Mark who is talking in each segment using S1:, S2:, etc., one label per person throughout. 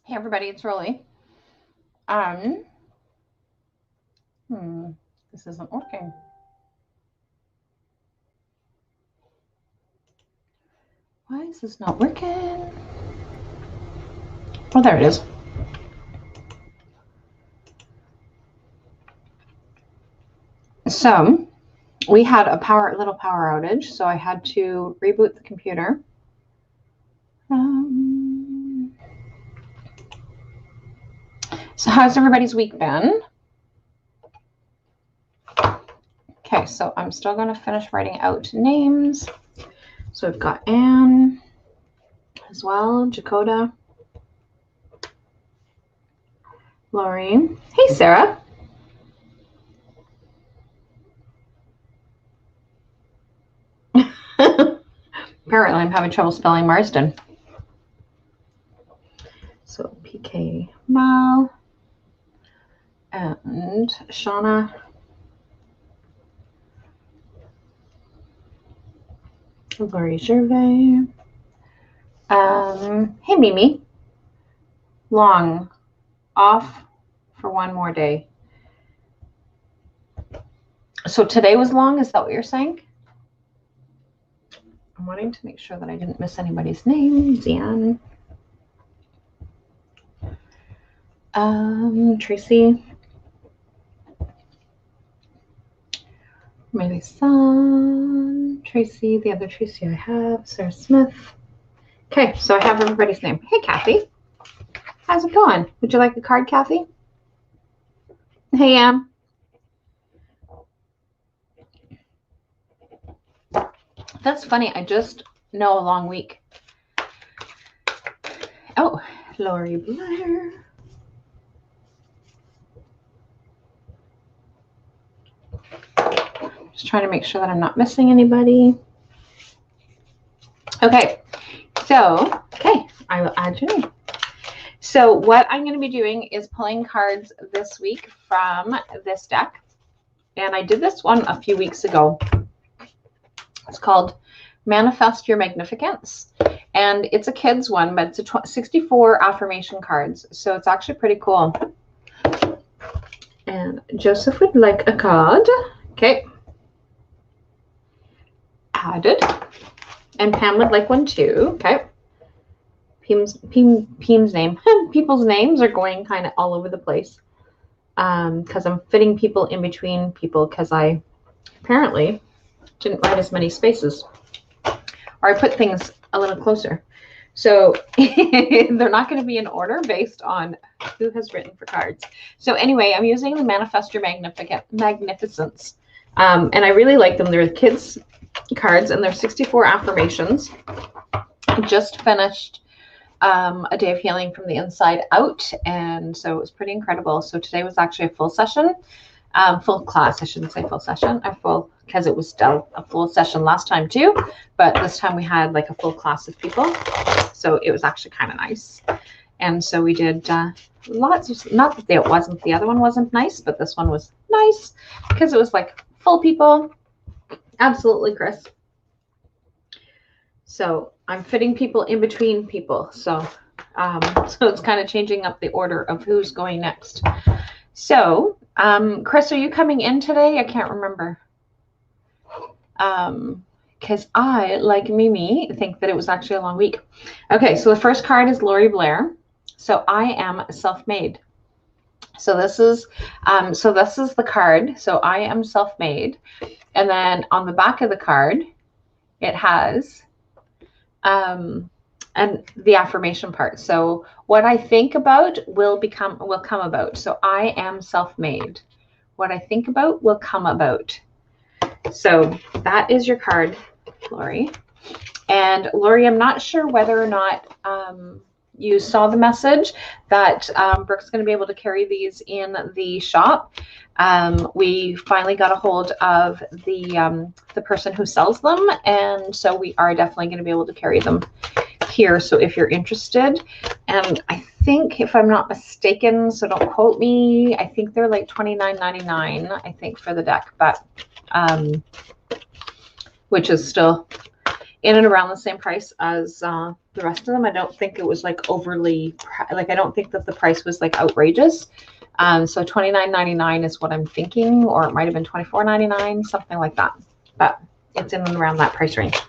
S1: Hey everybody, it's Rolly. Um, this isn't working. Why is this not working? Oh, there it is. So we had a little power outage, so I had to reboot the computer. So how's everybody's week been? Okay, so I'm still going to finish writing out names. So we've got Anne as well, Jacoda, Lori. Hey, Sarah. Apparently, I'm having trouble spelling Marsden. So PK Mal and Shauna. Lori Gervais. Hey, Mimi. Long. Off for one more day. So today was long? Is that what you're saying? I'm wanting to make sure that I didn't miss anybody's name. Zian. Tracy. Miley Sun. Tracy. The other Tracy I have. Sarah Smith. Okay, so I have everybody's name. Hey, Kathy. How's it going? Would you like a card, Kathy? Hey, Em. That's funny. I just know a long week. Oh, Lori Blair. Just trying to make sure that I'm not missing anybody. Okay, so, I will add your name. So what I'm going to be doing is pulling cards this week from this deck. And I did this one a few weeks ago. It's called Manifest Your Magnificence. And it's a kid's one, but it's 64 affirmation cards. So it's actually pretty cool. And Joseph would like a card. Okay. Added. And Pam would like one too. Okay. Pam's name. People's names are going kind of all over the place. Because I'm fitting people in between people because I apparently didn't write as many spaces. Or I put things a little closer. So they're not going to be in order based on who has written for cards. So anyway, I'm using the Manifest Your Magnificence. And I really like them. They're kids cards and they're 64 affirmations. I just finished a day of healing from the inside out. And so it was pretty incredible. So today was actually a full session, full class. I shouldn't say full session, because it was still a full session last time too. But this time we had like a full class of people. So it was actually kind of nice. And so we did lots of, not that it wasn't, the other one wasn't nice, but this one was nice because it was like full people. Absolutely, Chris. So I'm fitting people in between people. So it's kind of changing up the order of who's going next. So, Chris, are you coming in today? I can't remember. Because I, like Mimi, think that it was actually a long week. Okay, so the first card is Lori Blair. So I am self-made. So this is the card. So I am self-made. And then on the back of the card, it has and the affirmation part. So what I think about will come about. So I am self-made. What I think about will come about. So that is your card, Lori. And Lori, I'm not sure whether or not you saw the message that Brooke's going to be able to carry these in the shop. We finally got a hold of the person who sells them, and so we are definitely going to be able to carry them here. So if you're interested, and I think, if I'm not mistaken, so don't quote me, I think they're like $29.99, I think, for the deck, but which is still in and around the same price as the rest of them. I don't think it was like overly, like I don't think that the price was like outrageous. So $29.99 is what I'm thinking, or it might have been $24.99, something like that. But it's in and around that price range.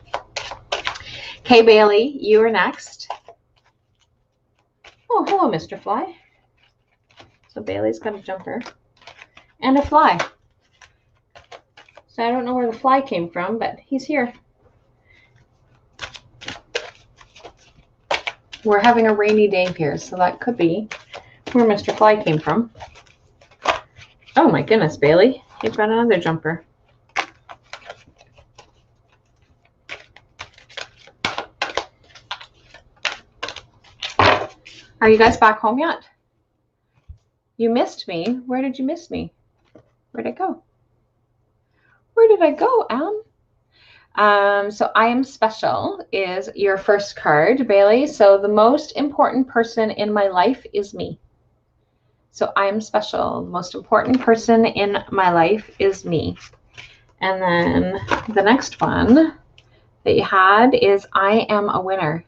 S1: Okay, Bailey, you are next. Oh, hello, Mr. Fly. So Bailey's got a jumper and a fly. So I don't know where the fly came from, but he's here. We're having a rainy day here, so that could be where Mr. Fly came from. Oh my goodness, Bailey, you've got another jumper. Are you guys back home yet? You missed me. Where did you miss me? Where'd I go? Where did I go, Em? So I am special is your first card, Bailey. So the most important person in my life is me. So I am special. The most important person in my life is me. And then the next one that you had is I am a winner.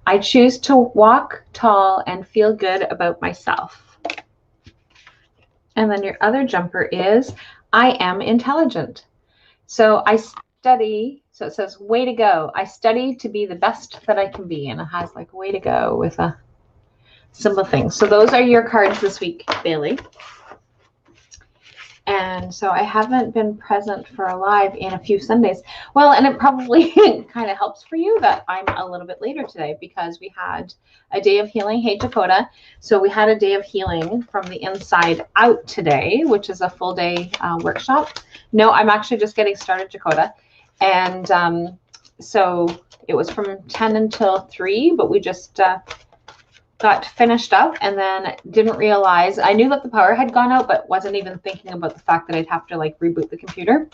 S1: I choose to walk tall and feel good about myself. And then your other jumper is I am intelligent. So I study, so it says way to go. I study to be the best that I can be. And it has like way to go with a simple thing. So those are your cards this week, Bailey. And so I haven't been present for a live in a few Sundays. Well, and it probably kind of helps for you that I'm a little bit later today because we had a day of healing. Hey, Dakota. So we had a day of healing from the inside out today, which is a full day workshop. No, I'm actually just getting started, Dakota. And so it was from 10 until 3, but we just got finished up and then didn't realize, I knew that the power had gone out, but wasn't even thinking about the fact that I'd have to like reboot the computer.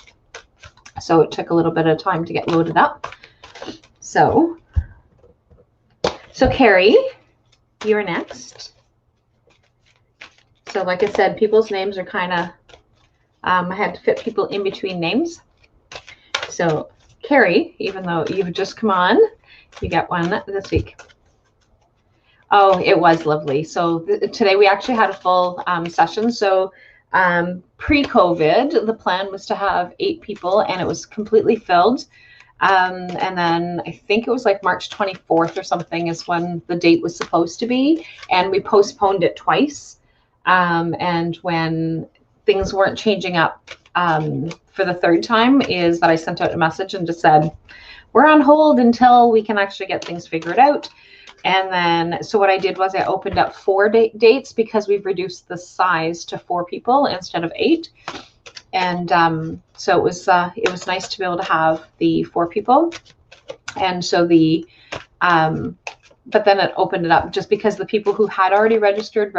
S1: So it took a little bit of time to get loaded up. So Carrie, you're next. So like I said, people's names are kind of, I had to fit people in between names. So Carrie, even though you've just come on, you get one this week. Oh, it was lovely. So today we actually had a full session. So pre-COVID, the plan was to have 8 people and it was completely filled. And then I think it was like March 24th or something is when the date was supposed to be. And we postponed it twice. And when things weren't changing up for the third time is that I sent out a message and just said, we're on hold until we can actually get things figured out. And then, so what I did was I opened up 4 dates because we've reduced the size to 4 people instead of 8. And so it was nice to be able to have the 4 people. And so but then it opened it up just because the people who had already registered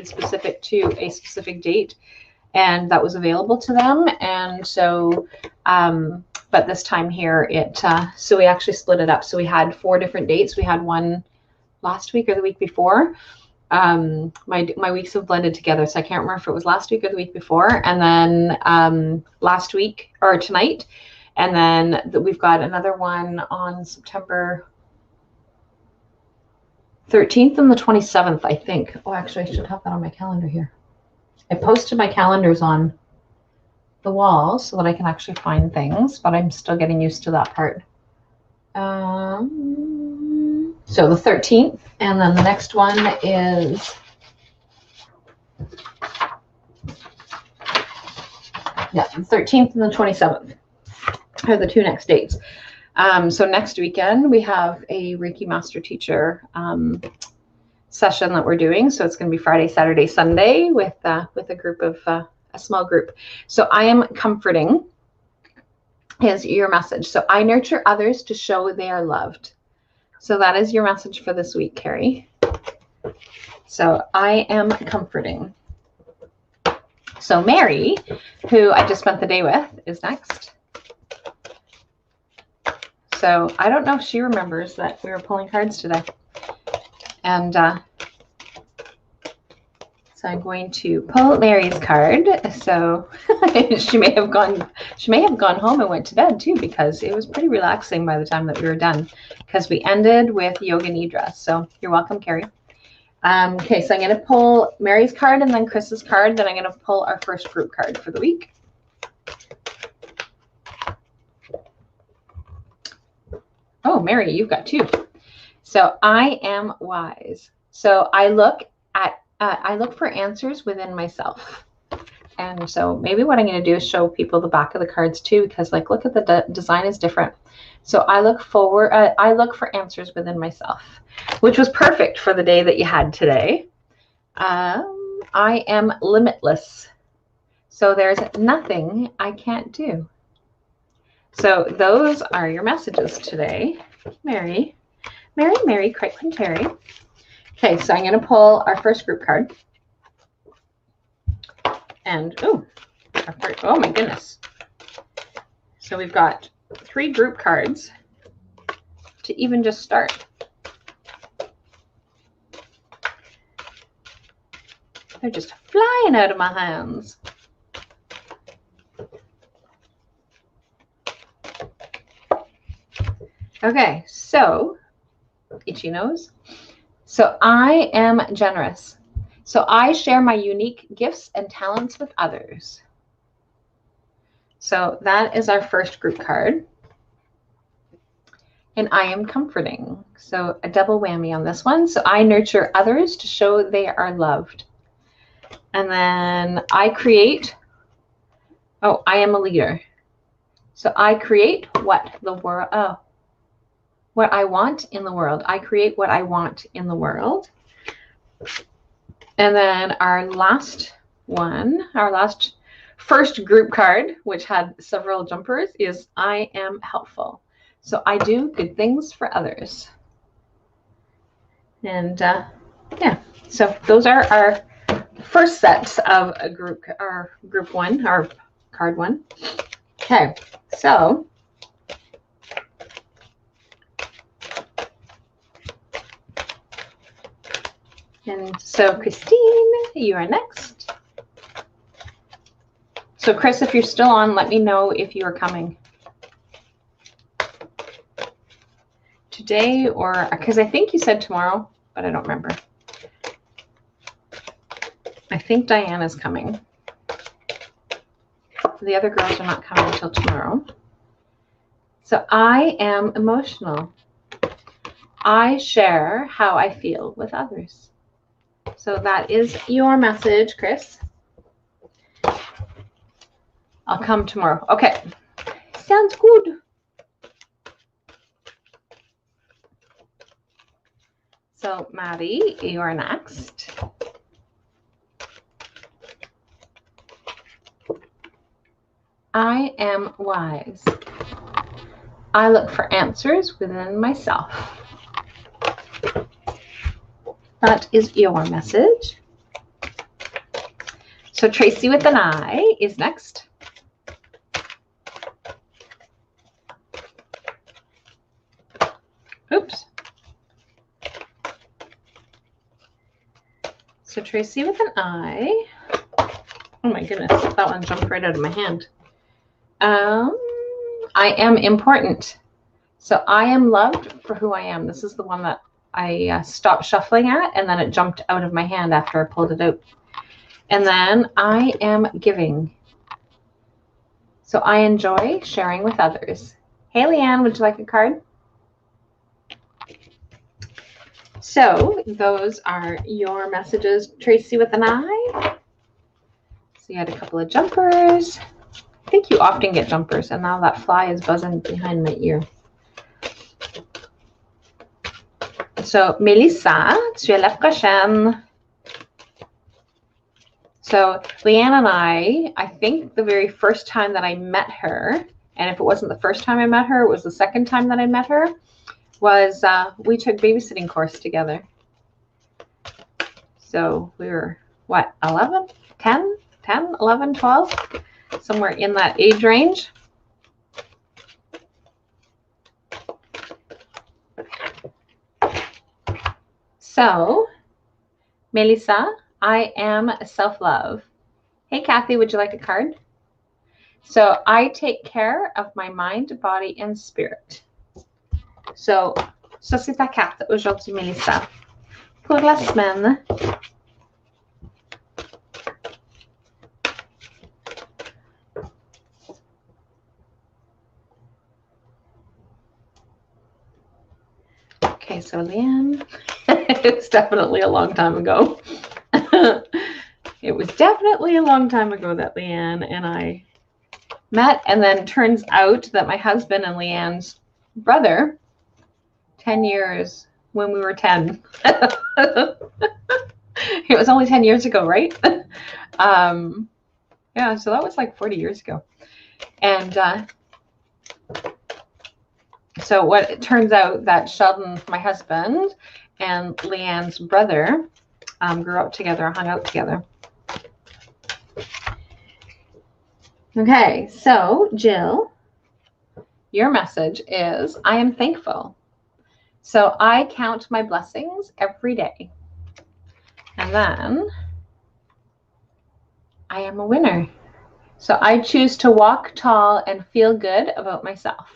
S1: specific to a specific date and that was available to them. And so, but this time here, so we actually split it up. So we had 4 different dates. We had one last week or the week before. My weeks have blended together, so I can't remember if it was last week or the week before. And then last week or tonight, and then we've got another one on September 13th and the 27th, I think. Oh, actually, I should have that on my calendar here. I posted my calendars on the wall so that I can actually find things, but I'm still getting used to that part. So the 13th, and then the next one is, yeah, the 13th and the 27th are the 2 next dates. So next weekend we have a Reiki Master Teacher session that we're doing. So it's going to be Friday, Saturday, Sunday with a group of a small group. So I am comforting is your message. So I nurture others to show they are loved. So that is your message for this week, Carrie. So I am comforting. So Mary, who I just spent the day with, is next. So I don't know if she remembers that we were pulling cards today. And so I'm going to pull Mary's card. So she may have She may have gone home and went to bed too, because it was pretty relaxing by the time that we were done, because we ended with Yoga Nidra. So you're welcome, Carrie. Okay, so I'm going to pull Mary's card and then Chris's card. Then I'm going to pull our first group card for the week. Oh, Mary, you've got two. So I am wise. So I look for answers within myself. And so maybe what I'm going to do is show people the back of the cards too, because like, look at the design is different. So I look for answers within myself, which was perfect for the day that you had today. I am limitless. So there's nothing I can't do. So those are your messages today, Mary, Crichton Terry. Okay, so I'm going to pull our first group card. And, oh my goodness. So we've got 3 group cards to even just start. They're just flying out of my hands. Okay, so, itchy nose. So I am generous. So I share my unique gifts and talents with others. So that is our first group card. And I am comforting. So a double whammy on this one. So I nurture others to show they are loved. And then I create. Oh, I am a leader. So I create what the world. Oh, what I want in the world. I create what I want in the world. And then our last one, our last first group card, which had several jumpers, is I am helpful. So I do good things for others. And yeah, so those are our first sets of a group, our group one, our card one. Okay, so Christine, you are next. So Chris, if you're still on, let me know if you are coming today, or because I think you said tomorrow, but I don't remember. I think Diana's coming. The other girls are not coming until tomorrow. So I am emotional. I share how I feel with others. So that is your message, Chris. I'll come tomorrow. Okay. Sounds good. So Maddie, you are next. I am wise. I look for answers within myself. That is your message. So Tracy with an I is next. Oops. So Tracy with an I. Oh my goodness, that one jumped right out of my hand. I am important. So I am loved for who I am. This is the one that I stopped shuffling at, and then it jumped out of my hand after I pulled it out. And then I am giving. So I enjoy sharing with others. Hey, Leanne, would you like a card? So those are your messages, Tracy with an I. So you had a couple of jumpers. I think you often get jumpers, and now that fly is buzzing behind my ear. So, Melissa, tu es la prochaine. So, Leanne and I think the very first time that I met her, and if it wasn't the first time I met her, it was the second time that I met her, was we took babysitting course together. So, we were, what, 11, 10, 11, 12? Somewhere in that age range. So, Melissa, I am self-love. Hey, Kathy, would you like a card? So I take care of my mind, body, and spirit. So, ça c'est ta carte aujourd'hui, Mélissa. Pour la semaine. Okay, so Leanne, it's definitely a long time ago. It was definitely a long time ago that Leanne and I met, and then turns out that my husband and Leanne's brother, 10 years when we were 10. It was only 10 years ago, right? Yeah, so that was like 40 years ago. And so what it turns out that Sheldon, my husband, and Leanne's brother grew up together, hung out together. Okay, so Jill, your message is, I am thankful. So I count my blessings every day. And then I am a winner. So I choose to walk tall and feel good about myself.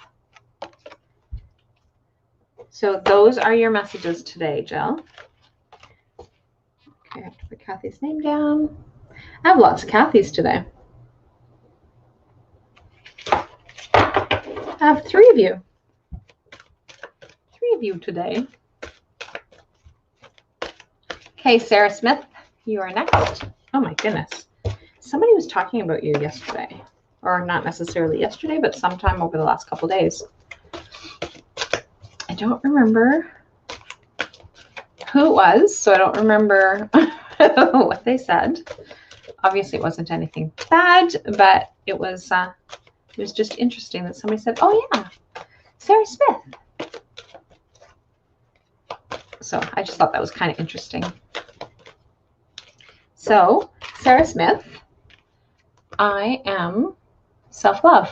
S1: So those are your messages today, Jill. Okay, I have to put Kathy's name down. I have lots of Kathy's today. I have 3 of you. 3 of you today. Okay, Sarah Smith, you are next. Oh my goodness. Somebody was talking about you yesterday. Or not necessarily yesterday, but sometime over the last couple days. I don't remember who it was, so I don't remember what they said. Obviously, it wasn't anything bad, but it was just interesting that somebody said, oh yeah, Sarah Smith. So I just thought that was kind of interesting. So, Sarah Smith, I am self-love.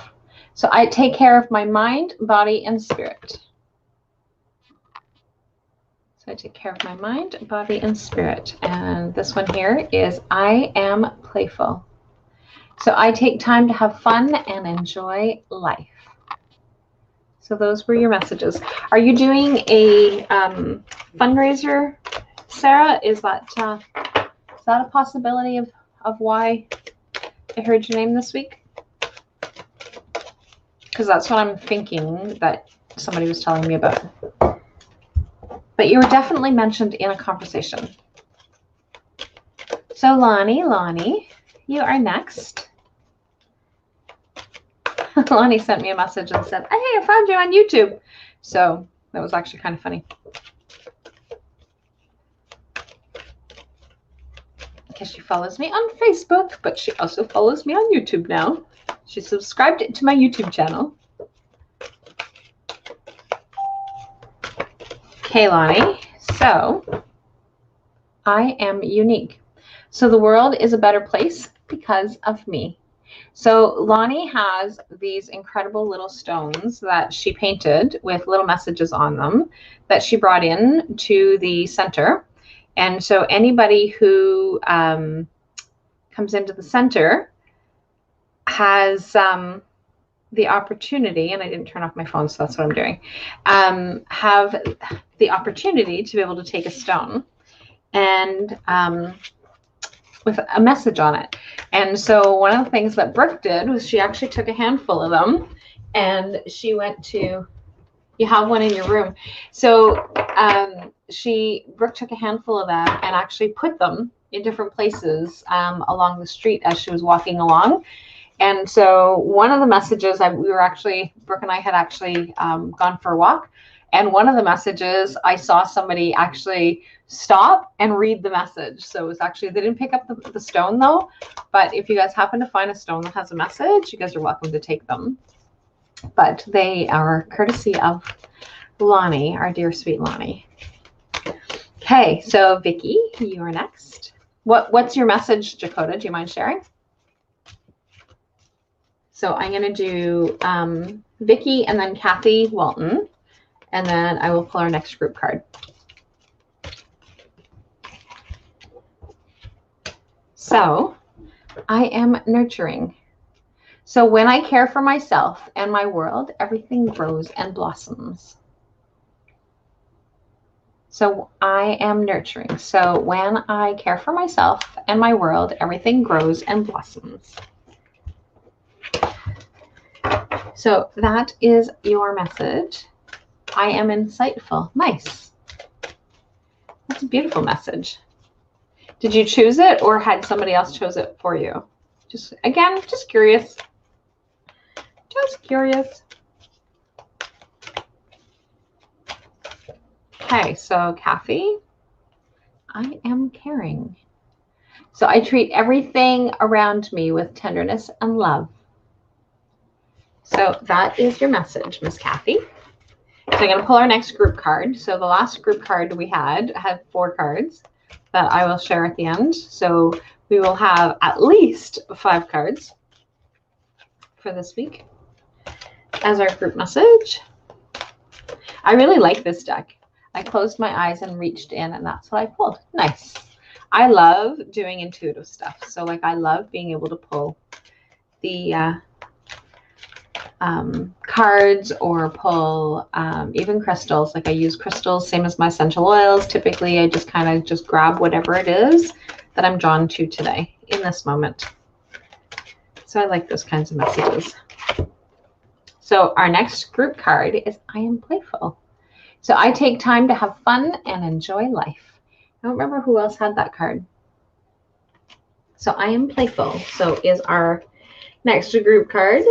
S1: So I take care of my mind, body, and spirit. So I take care of my mind, body, and spirit. And this one here is I am playful. So I take time to have fun and enjoy life. So those were your messages. Are you doing a fundraiser, Sarah? Is that a possibility of why I heard your name this week? Because that's what I'm thinking that somebody was telling me about. But you were definitely mentioned in a conversation. So Lonnie, you are next. Lonnie sent me a message and said, hey, I found you on YouTube. So that was actually kind of funny. Because she follows me on Facebook, but she also follows me on YouTube now. She subscribed to my YouTube channel. Okay, Lonnie. So I am unique. So the world is a better place because of me. So Lonnie has these incredible little stones that she painted with little messages on them that she brought in to the center. And so anybody who comes into the center has the opportunity, and I didn't turn off my phone, so that's what I'm doing, have the opportunity to be able to take a stone and with a message on it. And so one of the things that Brooke did was she actually took a handful of them and she went to, you have one in your room. So Brooke took a handful of them and actually put them in different places along the street as she was walking along. And so one of the messages, Brooke and I had actually gone for a walk. And one of the messages, I saw somebody actually stop and read the message. So it was actually, they didn't pick up the stone though. But if you guys happen to find a stone that has a message, you guys are welcome to take them. But they are courtesy of Lonnie, our dear sweet Lonnie. Okay, so Vicki, you are next. What's your message, Dakota? Do you mind sharing? So I'm going to do Vicki and then Kathy Walton, and then I will pull our next group card. So I am nurturing. So when I care for myself and my world, everything grows and blossoms. So I am nurturing. So when I care for myself and my world, everything grows and blossoms. So that is your message. I am insightful. Nice. That's a beautiful message. Did you choose it or had somebody else chose it for you? Just curious. Just curious. Okay, so Kathy, I am caring. So I treat everything around me with tenderness and love. So that is your message, Miss Kathy. So I'm going to pull our next group card. So the last group card we had 4 cards that I will share at the end. So we will have at least 5 cards for this week as our group message. I really like this deck. I closed my eyes and reached in, and that's what I pulled. Nice. I love doing intuitive stuff. So like I love being able to pull the cards or pull even crystals. Like I use crystals, same as my essential oils. Typically, I just kind of just grab whatever it is that I'm drawn to today in this moment. So I like those kinds of messages. So our next group card is I am playful. So I take time to have fun and enjoy life. I don't remember who else had that card. So I am playful. So is our next group card.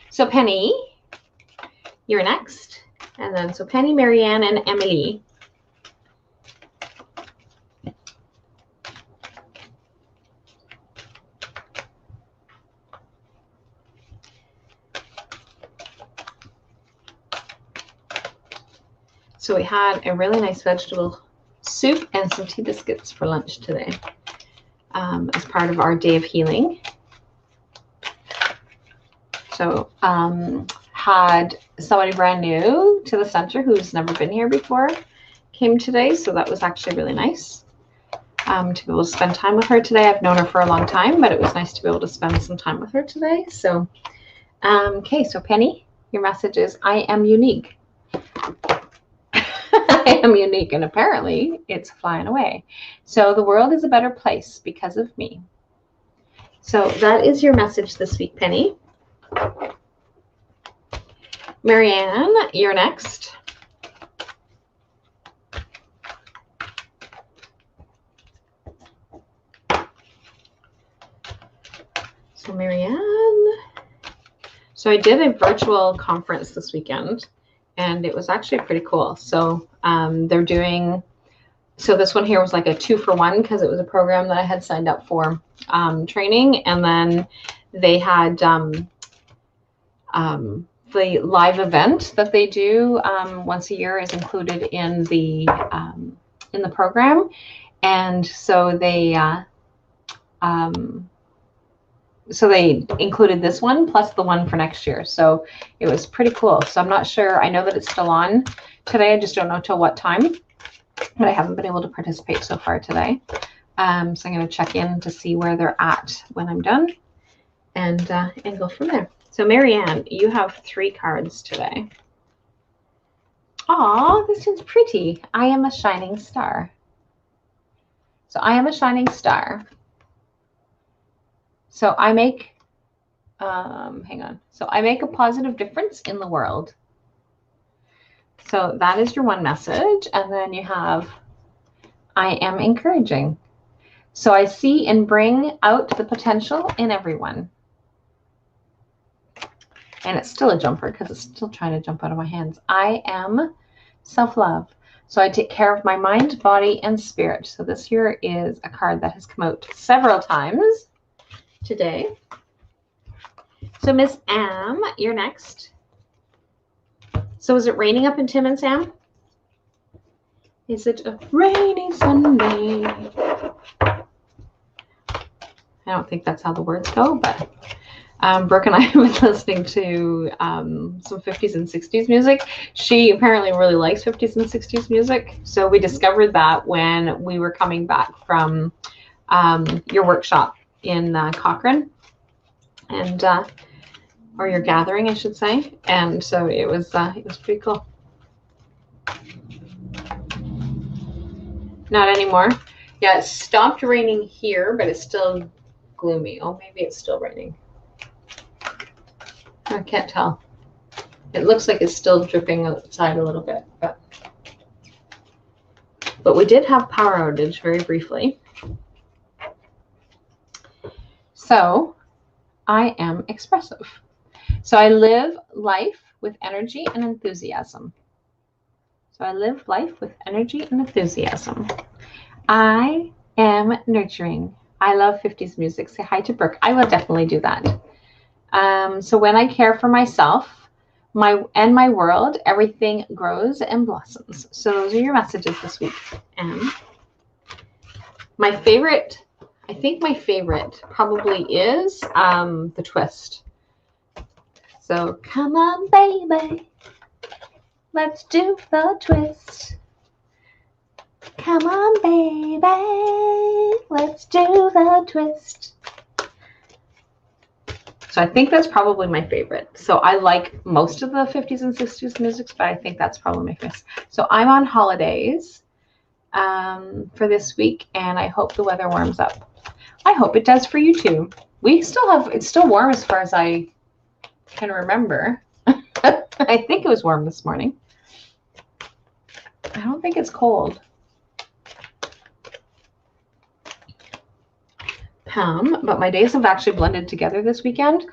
S1: So Penny, you're next. And then so Penny, Marianne, and Emily. So we had a really nice vegetable soup and some tea biscuits for lunch today as part of our day of healing. So had somebody brand new to the center who's never been here before came today. So that was actually really nice to be able to spend time with her today. I've known her for a long time, but it was nice to be able to spend some time with her today. So, okay, so Penny, your message is I am unique. I am unique, and apparently it's flying away. So the world is a better place because of me. So that is your message this week, Penny. Marianne, you're next. So Marianne. So I did a virtual conference this weekend, and it was actually pretty cool. So they're doing, so this one here was like a 2-for-1 because it was a program that I had signed up for training. And then they had the live event that they do once a year is included in the program. And so they included this one plus the one for next year. So it was pretty cool. So I'm not sure. I know that it's still on today. I just don't know till what time, but I haven't been able to participate so far today. So I'm going to check in to see where they're at when I'm done and go from there. So Marianne, you have 3 cards today. Aw, this one's pretty. I am a shining star. So I am a shining star. So I make, hang on. So I make a positive difference in the world. So that is your one message. And then you have, I am encouraging. So I see and bring out the potential in everyone. And it's still a jumper because it's still trying to jump out of my hands. I am self-love. So I take care of my mind, body, and spirit. So this here is a card that has come out several times today. So Miss Am, you're next. So is it raining up in Tim and Sam? Is it a rainy Sunday? I don't think that's how the words go, but Brooke and I have been listening to some 50s and 60s music. She apparently really likes 50s and 60s music. So we discovered that when we were coming back from your workshop in Cochrane. And or your gathering, I should say. And so it was pretty cool. Not anymore. Yeah, it stopped raining here, but it's still gloomy. Oh, maybe it's still raining. I can't tell. It looks like it's still dripping outside a little bit, but we did have power outage very briefly. So I am expressive. So I live life with energy and enthusiasm. So I live life with energy and enthusiasm. I am nurturing. I love 50s music. Say hi to Brooke. I will definitely do that. So when I care for myself, my world, everything grows and blossoms. So those are your messages this week. And my favorite, I think my favorite probably is the twist. So come on, baby, let's do the twist. Come on, baby, let's do the twist. So I think that's probably my favorite. So I like most of the 50s and 60s music, but I think that's probably my favorite. So I'm on holidays for this week, and I hope the weather warms up. I hope it does for you too. It's still warm as far as I can remember. I think it was warm this morning. I don't think it's cold. But my days have actually blended together this weekend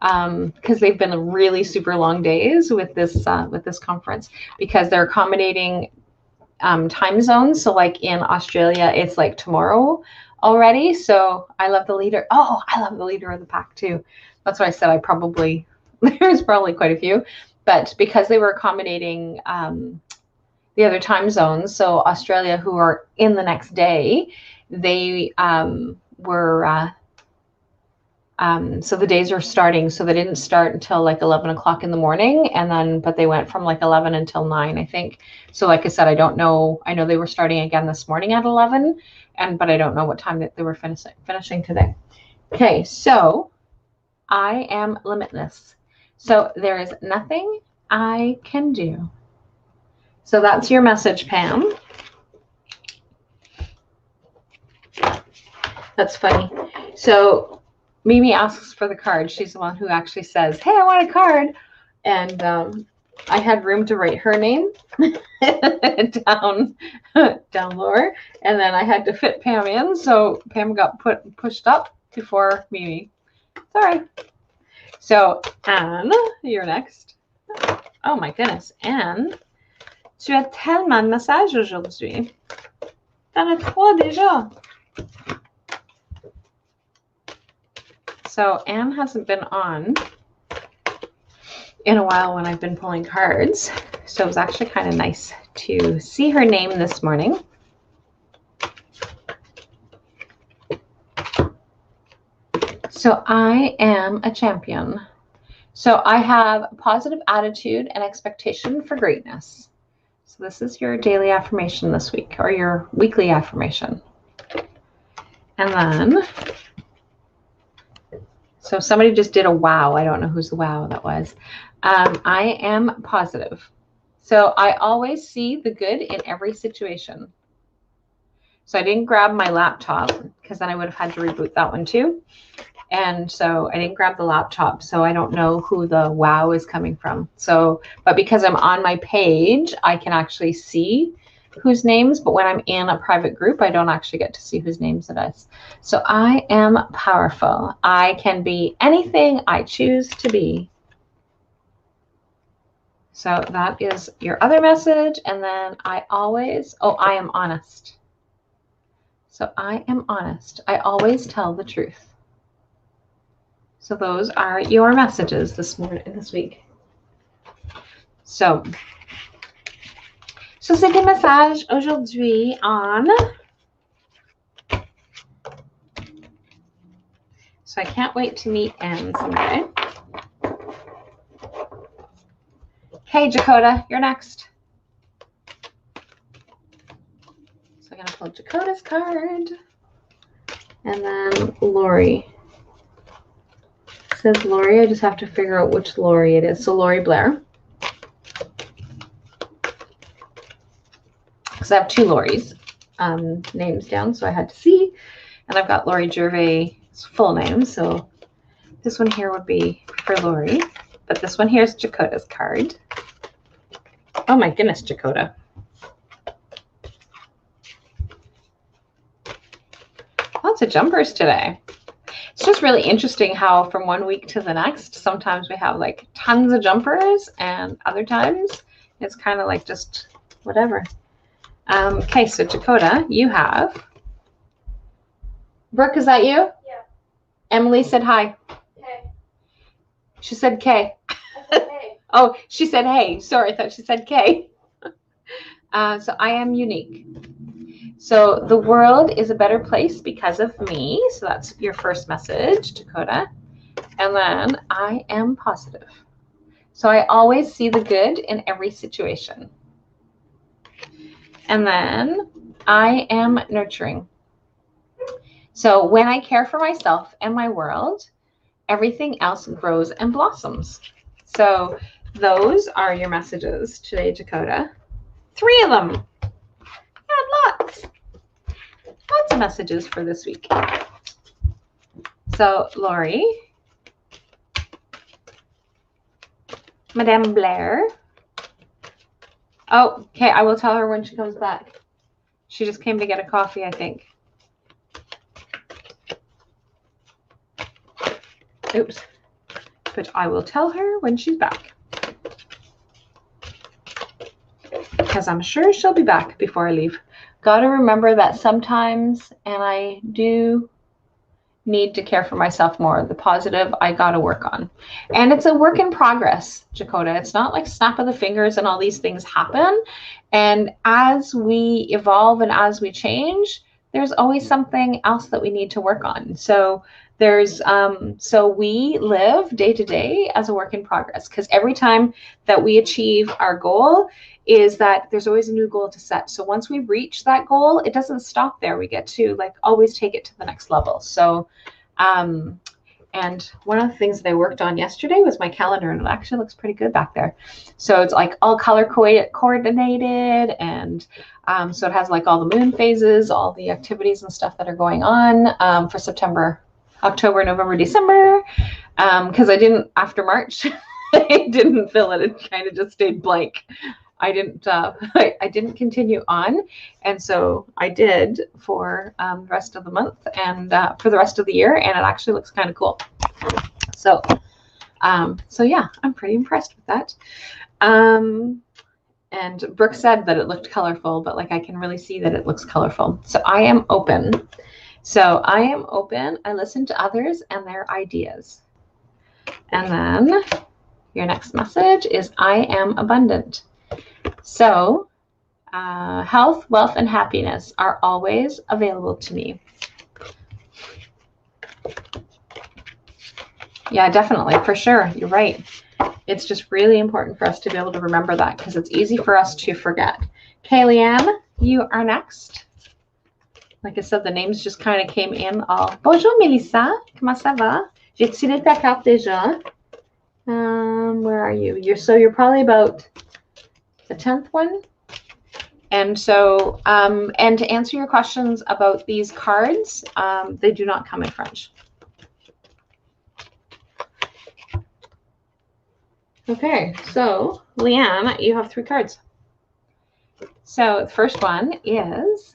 S1: because they've been really super long days with this conference, because they're accommodating time zones. So like in Australia, it's like tomorrow already. So I love the leader. Oh, I love the leader of the pack too. That's what I said. There's probably quite a few, but because they were accommodating the other time zones, so Australia, who are in the next day, they were so the days are starting, so they didn't start until like 11 o'clock in the morning, but they went from like 11 until 9, I think. So like I said, I don't know. I know they were starting again this morning at 11, but I don't know what time that they were finishing today. Okay, so I am limitless. So there is nothing I can do. So that's your message, Pam. That's funny. So Mimi asks for the card. She's the one who actually says, hey, I want a card. And I had room to write her name down lower. And then I had to fit Pam in. So Pam got pushed up before Mimi. Sorry. So Anne, you're next. Oh my goodness. Anne, tu as tellement de messages aujourd'hui. T'en as 3 déjà. So Anne hasn't been on in a while when I've been pulling cards. So it was actually kind of nice to see her name this morning. So I am a champion. So I have a positive attitude and expectation for greatness. So this is your daily affirmation this week, or your weekly affirmation. And then, so somebody just did a wow. I don't know whose wow that was. I am positive. So I always see the good in every situation. So I didn't grab my laptop because then I would have had to reboot that one too. And so I didn't grab the laptop, so I don't know who the wow is coming from. So, but because I'm on my page, I can actually see whose names, but when I'm in a private group, I don't actually get to see whose names it is. So I am powerful. I can be anything I choose to be. So that is your other message. And then I am honest. So I am honest. I always tell the truth. So those are your messages this week. So c'est des messages aujourd'hui on. So I can't wait to meet Anne someday. Okay, Dakota, you're next. So I'm going to pull Dakota's card. And then Lori. says Lori. I just have to figure out which Lori it is. So Lori Blair. Because I have two Loris names down, so I had to see. And I've got Lori Gervais' full name, so this one here would be for Lori. But this one here is Jakota's card. Oh my goodness, Jakota. Lots of jumpers today. It's just really interesting how from one week to the next, sometimes we have like tons of jumpers and other times it's kind of like just whatever. Okay, so Jakota, you have. Brooke, is that you?
S2: Yeah.
S1: Emily said hi.
S2: Hey.
S1: She said K.
S2: I said hey.
S1: Oh, she said hey. Sorry, I thought she said K. So I am unique. So the world is a better place because of me. So that's your first message, Dakota. And then I am positive. So I always see the good in every situation. And then I am nurturing. So when I care for myself and my world, everything else grows and blossoms. So those are your messages today, Dakota. 3 of them. Yeah, lots of messages for this week. So Lori, Madame Blair. Oh, okay, I will tell her when she comes back. She just came to get a coffee, I think. Oops. But I will tell her when she's back. Because I'm sure she'll be back before I leave. Gotta remember that sometimes, and I do need to care for myself more. The positive I gotta work on. And it's a work in progress, Jakota. It's not like snap of the fingers and all these things happen. And as we evolve and as we change, there's always something else that we need to work on. So so we live day to day as a work in progress, because every time that we achieve our goal is that there's always a new goal to set. So once we reach that goal, it doesn't stop there. We get to like always take it to the next level. So, and one of the things that I worked on yesterday was my calendar, and it actually looks pretty good back there. So it's like all color coordinated, and so it has like all the moon phases, all the activities and stuff that are going on for September, October, November, December, because I didn't, after March, I didn't fill it. It kind of just stayed blank. I didn't continue on, and so I did for the rest of the month and for the rest of the year, and it actually looks kind of cool. So, so yeah, I'm pretty impressed with that. And Brooke said that it looked colorful, but like I can really see that it looks colorful. So I am open. So I am open. I listen to others and their ideas. And then your next message is I am abundant. So health, wealth, and happiness are always available to me. Yeah, definitely, for sure. You're right. It's just really important for us to be able to remember that, because it's easy for us to forget. Kayleanne, you are next. Like I said, the names just kind of came in all. Bonjour, Melissa. Comment ça va? J'ai tiré ta carte déjà. Where are you? You're probably about the 10th one. And so, and to answer your questions about these cards, they do not come in French. Okay, so Leanne, you have 3 cards. So the first one is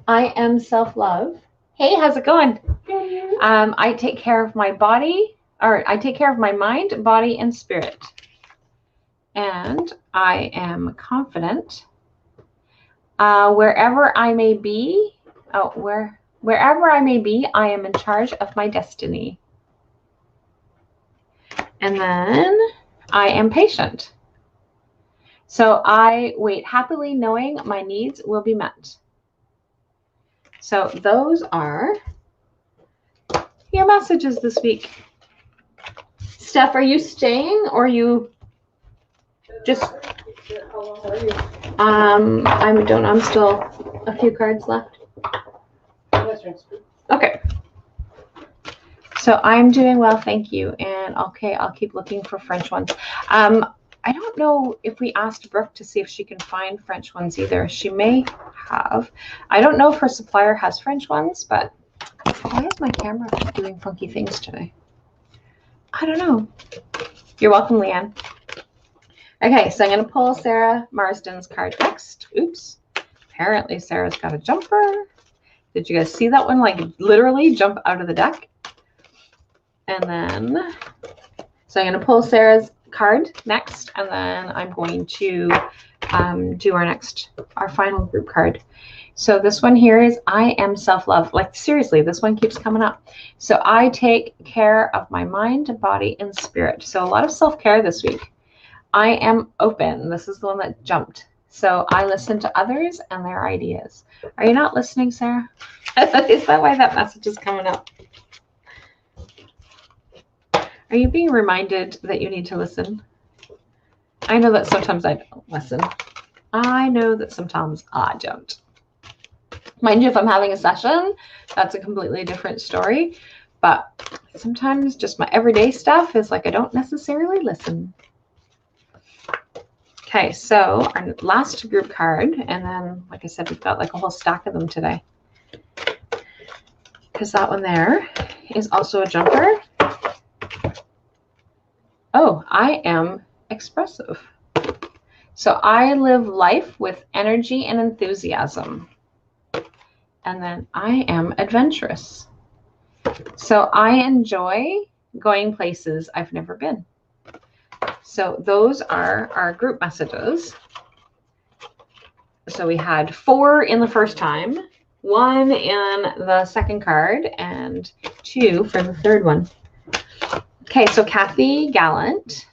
S1: I am self-love. Hey, how's it going? I take care of my body, or I take care of my mind, body, and spirit. And I am confident. Wherever I may be, wherever I may be, I am in charge of my destiny. And then I am patient. So I wait happily knowing my needs will be met. So those are your messages this week. Steph, are you staying or are you just... I'm still a few cards left. Okay. So I'm doing well, thank you. And okay, I'll keep looking for French ones. I don't know if we asked Brooke to see if she can find French ones either. She may have. I don't know if her supplier has French ones, but why is my camera doing funky things today? I don't know. You're welcome, Leanne. Okay, so I'm going to pull Sarah Marsden's card next. Oops. Apparently Sarah's got a jumper. Did you guys see that one like literally jump out of the deck? And then, so I'm going to pull Sarah's card next, and then I'm going to do our final group card. So this one here is I am self-love. Like seriously, this one keeps coming up. So I take care of my mind, body, and spirit. So a lot of self-care this week. I am open. This is the one that jumped. So I listen to others and their ideas. Are you not listening, Sarah? Is that why that message is coming up? Are you being reminded that you need to listen? I know that sometimes I don't listen. I know that sometimes I don't. Mind you, if I'm having a session, that's a completely different story. But sometimes just my everyday stuff is like I don't necessarily listen. Okay, so our last group card, and then, like I said, we've got like a whole stack of them today. Because that one there is also a jumper. Oh, I am expressive. So I live life with energy and enthusiasm. And then I am adventurous. So I enjoy going places I've never been. So those are our group messages. So we had 4 in the first time, 1 in the second card, and 2 for the third one. Okay, so Kathy Gallant.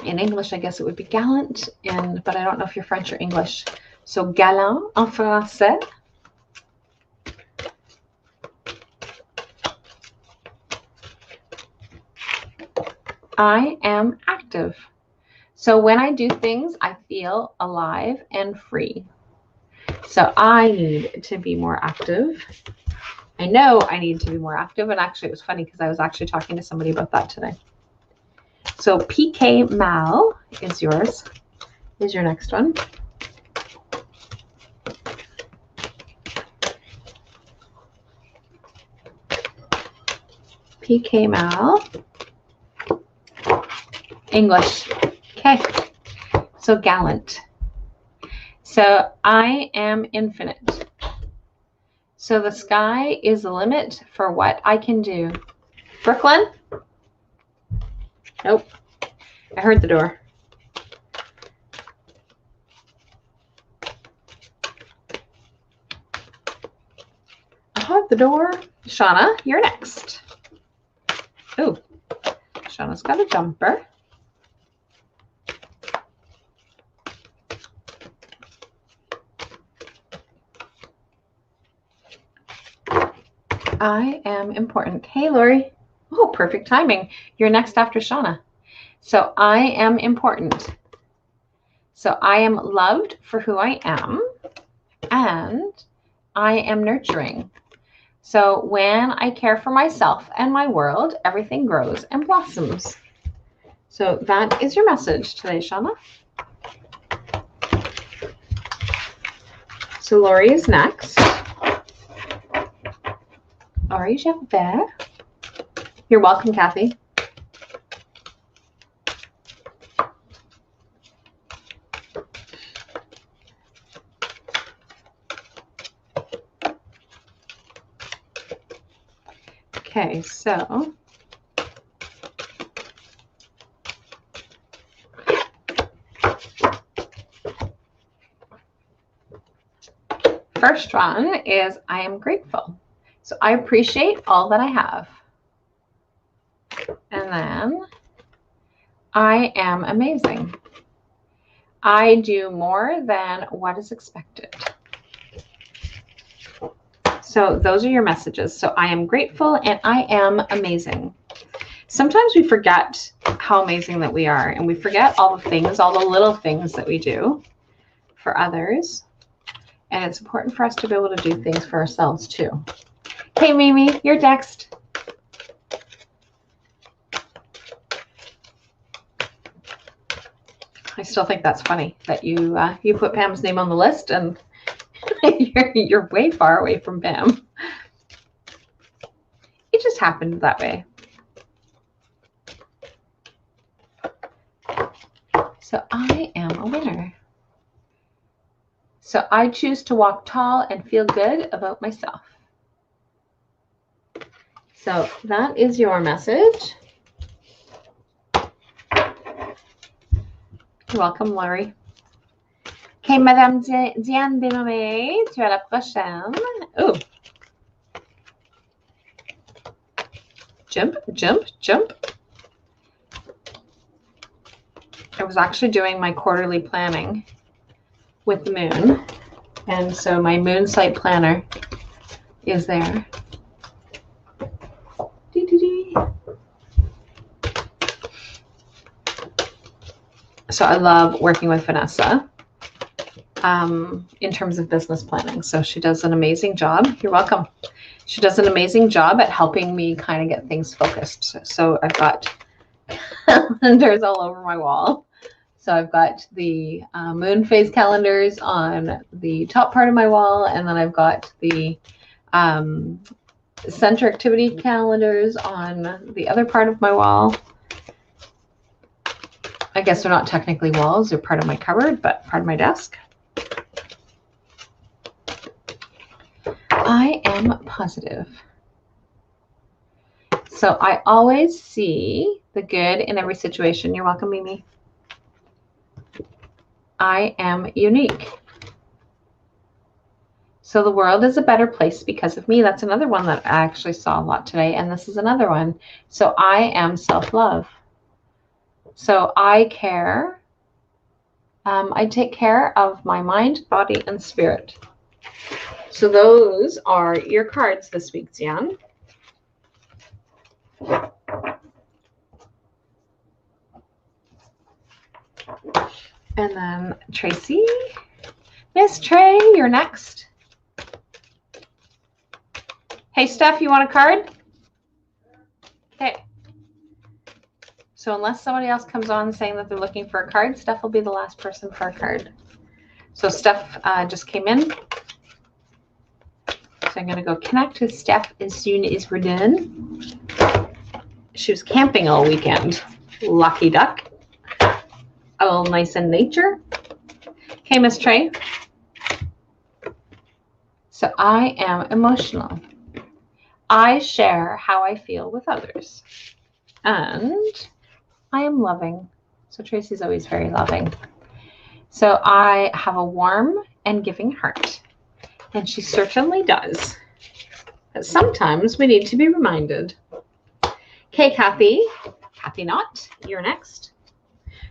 S1: In English, I guess it would be gallant, but I don't know if you're French or English. So galant en français. I am active. So when I do things, I feel alive and free. So I need to be more active. I know I need to be more active. And actually, it was funny because I was actually talking to somebody about that today. So PK Mal is yours. Is your next one. PK Mal. English. Okay. So gallant. So I am infinite. So the sky is the limit for what I can do. Brooklyn? Nope. I heard the door. I heard the door. Shauna, you're next. Oh, Shauna's got a jumper. I am important. Hey, Lori. Oh, perfect timing. You're next after Shauna. So I am important. So I am loved for who I am, and I am nurturing. So when I care for myself and my world, everything grows and blossoms. So that is your message today, Shauna. So Lori is next. Lori, je vais. You're welcome, Kathy. Okay, so first one is I am grateful. So I appreciate all that I have. And then I am amazing. I do more than what is expected. So those are your messages. So I am grateful and I am amazing. Sometimes we forget how amazing that we are, and we forget all the things, all the little things that we do for others. And it's important for us to be able to do things for ourselves too. Hey, Mimi, you're next. I still think that's funny that you put Pam's name on the list and you're way far away from Pam. It just happened that way. So I am a winner. So I choose to walk tall and feel good about myself. So that is your message. You're welcome, Laurie. Okay, Madame Diane Desmarais, tu as la prochaine. Oh. Jump, jump, jump. I was actually doing my quarterly planning with the moon. And so my moon site planner is there. So I love working with Vanessa in terms of business planning. So she does an amazing job. You're welcome. She does an amazing job at helping me kind of get things focused. So I've got calendars all over my wall. So I've got the moon phase calendars on the top part of my wall, and then I've got the center activity calendars on the other part of my wall. I guess they're not technically walls, they're part of my cupboard, but part of my desk. I am positive. So I always see the good in every situation. You're welcome, Mimi. I am unique. So the world is a better place because of me. That's another one that I actually saw a lot today, and this is another one. So I am self-love. So I care. I take care of my mind, body, and spirit. So those are your cards this week, Diane. And then Tracy. Miss Trey, you're next. Hey, Steph, you want a card? Okay. So unless somebody else comes on saying that they're looking for a card, Steph will be the last person for a card. So Steph just came in. So I'm going to go connect with Steph as soon as we're done. She was camping all weekend. Lucky duck. All nice in nature. Okay, Miss Trey. So I am emotional. I share how I feel with others. And I am loving. So Tracy's always very loving. So I have a warm and giving heart. And she certainly does. But sometimes we need to be reminded. Okay, Kathy. Kathy Knott, you're next.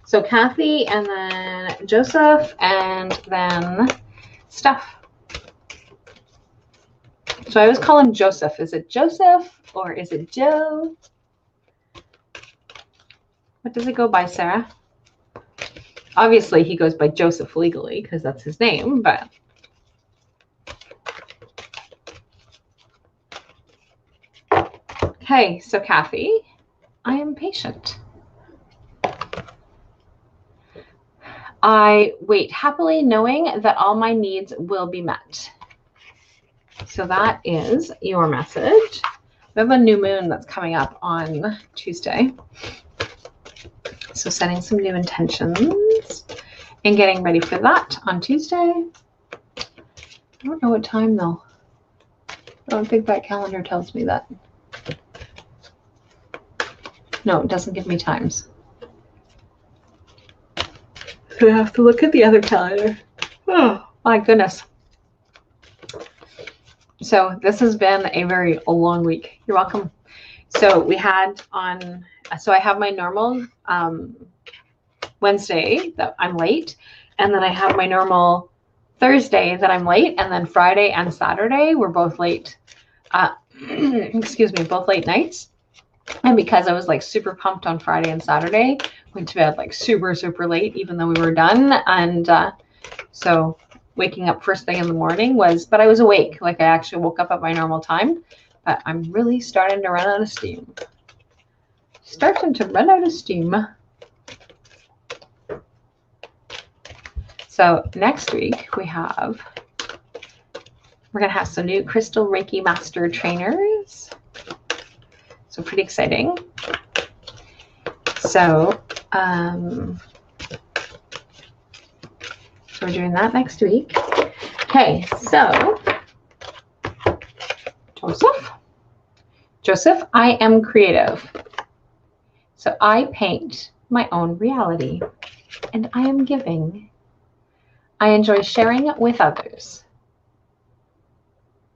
S1: So Kathy, and then Joseph, and then Steph. So I always call him Joseph. Is it Joseph or is it Joe? What does it go by, Sarah? Obviously, he goes by Joseph legally because that's his name, but... Okay, so Kathy, I am patient. I wait happily knowing that all my needs will be met. So that is your message. We have a new moon that's coming up on Tuesday. So setting some new intentions and getting ready for that on Tuesday. I don't know what time though. I don't think that calendar tells me that. No, it doesn't give me times. So I have to look at the other calendar. Oh, my goodness. So this has been a long week. You're welcome. So we had on, so I have my normal Wednesday that I'm late. And then I have my normal Thursday that I'm late. And then Friday and Saturday we're both late. Excuse me, both late nights. And because I was like super pumped on Friday and Saturday, went to bed like super late, even though we were done. And so waking up first thing in the morning but I was awake. Like I actually woke up at my normal time, but I'm really starting to run out of steam. So next week we're going to have some new Crystal Reiki Master trainers. So pretty exciting. So, so we're doing that next week. Okay, so Joseph, I am creative. So I paint my own reality, and I am giving. I enjoy sharing it with others.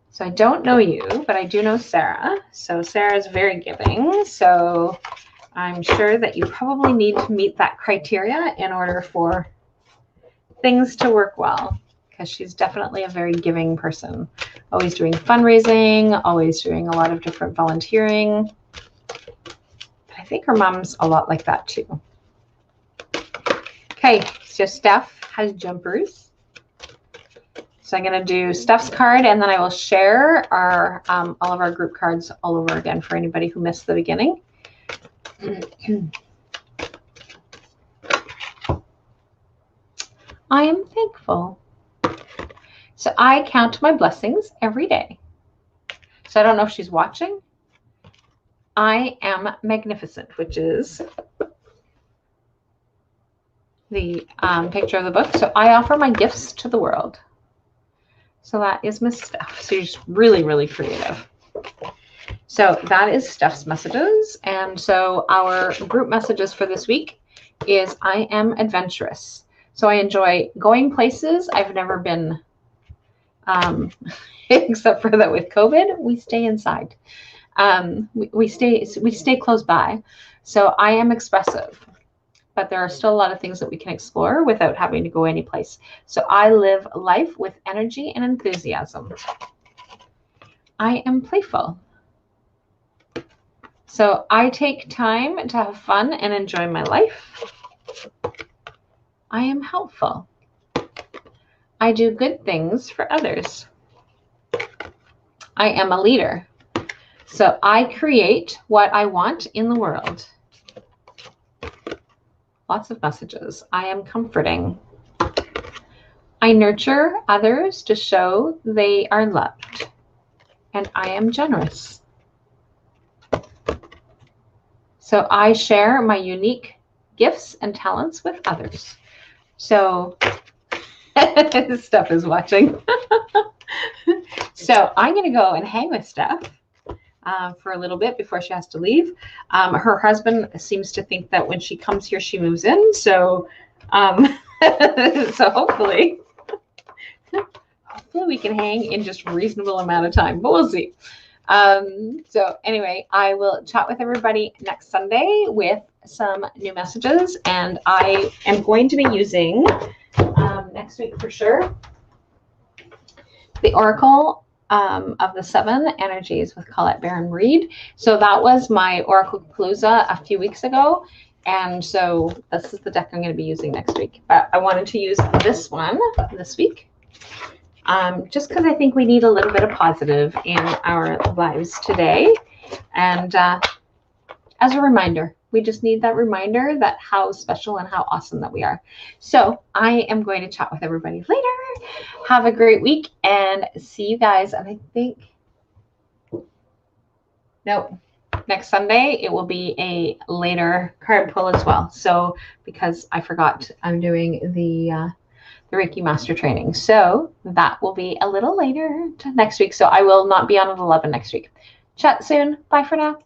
S1: So I don't know you, but I do know Sarah. So Sarah is very giving. So I'm sure that you probably need to meet that criteria in order for things to work well, because she's definitely a very giving person. Always doing fundraising, always doing a lot of different volunteering. I think her mom's a lot like that too. Okay, so Steph has jumpers. So I'm going to do Steph's card, and then I will share our all of our group cards all over again for anybody who missed the beginning. I am thankful. So I count my blessings every day. So I don't know if she's watching. I am magnificent, which is the picture of the book. So I offer my gifts to the world. So that is Miss Steph. So she's really, really creative. So that is Steph's messages. And so our group messages for this week is I am adventurous. So I enjoy going places I've never been, except for that with COVID, we stay inside. We stay close by. So I am expressive, but there are still a lot of things that we can explore without having to go anyplace. So I live life with energy and enthusiasm. I am playful. So I take time to have fun and enjoy my life. I am helpful. I do good things for others. I am a leader. So I create what I want in the world. Lots of messages. I am comforting. I nurture others to show they are loved. And I am generous. So I share my unique gifts and talents with others. So Steph is watching. So I'm going to go and hang with Steph for a little bit before she has to leave. Her husband seems to think that when she comes here, she moves in. So, so hopefully we can hang in just a reasonable amount of time, but we'll see. So anyway, I will chat with everybody next Sunday with some new messages, and I am going to be using next week for sure the Oracle of the Seven Energies with Colette Baron-Reid. So that was my Oracle Palooza a few weeks ago, and so this is the deck I'm going to be using next week. But I wanted to use this one this week. Just because I think we need a little bit of positive in our lives today. And as a reminder, we just need that reminder that how special and how awesome that we are. So I am going to chat with everybody later. Have a great week and see you guys. And I think, nope, next Sunday, it will be a later card pull as well. So because I forgot, I'm doing the Reiki Master training. So that will be a little later to next week. So I will not be on at 11 next week. Chat soon. Bye for now.